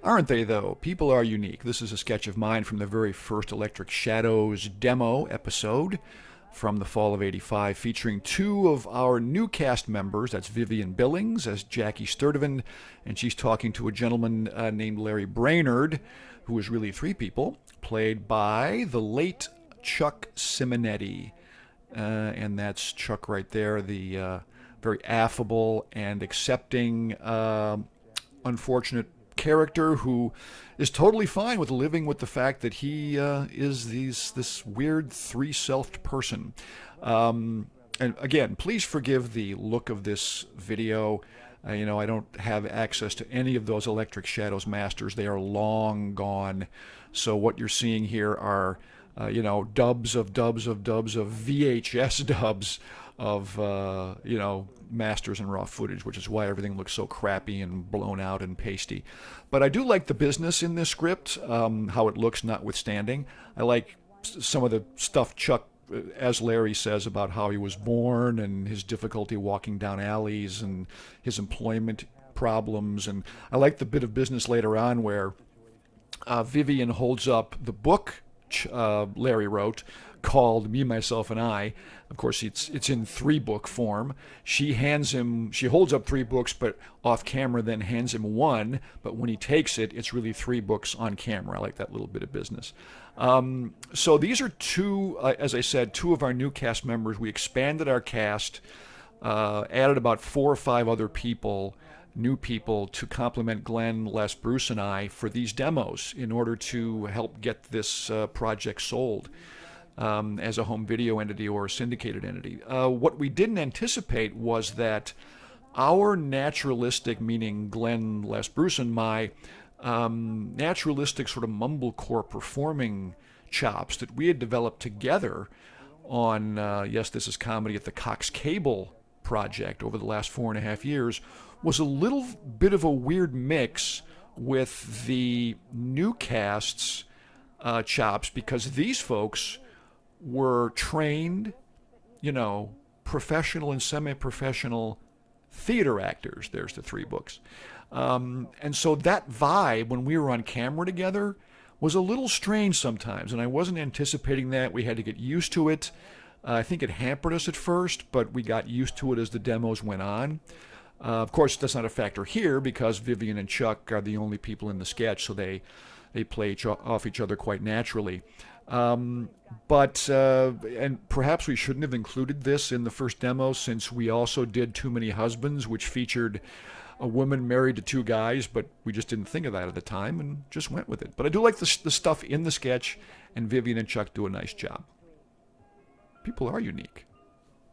Aren't they, though? People are unique. This is a sketch of mine from the very first Electric Shadows demo episode from the fall of '85, featuring two of our new cast members. That's Vivian Billings as Jackie Sturdevand, and she's talking to a gentleman named Larry Brainard, who is really three people, played by the late Chuck Simonetti. And that's Chuck right there, the very affable and accepting, unfortunate character who is totally fine with living with the fact that he is this weird three-selfed person. And again, please forgive the look of this video. I don't have access to any of those Electric Shadows masters. They are long gone. So what you're seeing here are, dubs of VHS dubs of, masters and raw footage, which is why everything looks so crappy and blown out and pasty. But I do like the business in this script, how it looks notwithstanding. I like some of the stuff Chuck, as Larry says, about how he was born and his difficulty walking down alleys and his employment problems. And I like the bit of business later on where Vivian holds up the book Larry wrote called Me, Myself, and I. Of course, it's in 3-book form. She holds up 3 books, but off camera then hands him one. But when he takes it, it's really 3 books on camera. I like that little bit of business. So these are two, as I said, two of our new cast members. We expanded our cast, added about 4 or 5 other people, new people, to complement Glenn, Les, Bruce, and I for these demos in order to help get this project sold as a home video entity or a syndicated entity. What we didn't anticipate was that our naturalistic, meaning Glenn, Les, Bruce, and my naturalistic sort of mumblecore performing chops that we had developed together on Yes, This Is Comedy at the Cox Cable project over the last 4.5 years was a little bit of a weird mix with the new cast's chops, because these folks were trained, professional and semi-professional theater actors. There's the 3 books. And so that vibe when we were on camera together was a little strange sometimes, and I wasn't anticipating that. We had to get used to it. I think it hampered us at first, but we got used to it as the demos went on. Of course, that's not a factor here because Vivian and Chuck are the only people in the sketch, so they play off each other quite naturally. And perhaps we shouldn't have included this in the first demo, since we also did Too Many Husbands, which featured a woman married to 2 guys, but we just didn't think of that at the time and just went with it. But I do like the stuff in the sketch, and Vivian and Chuck do a nice job. People are unique.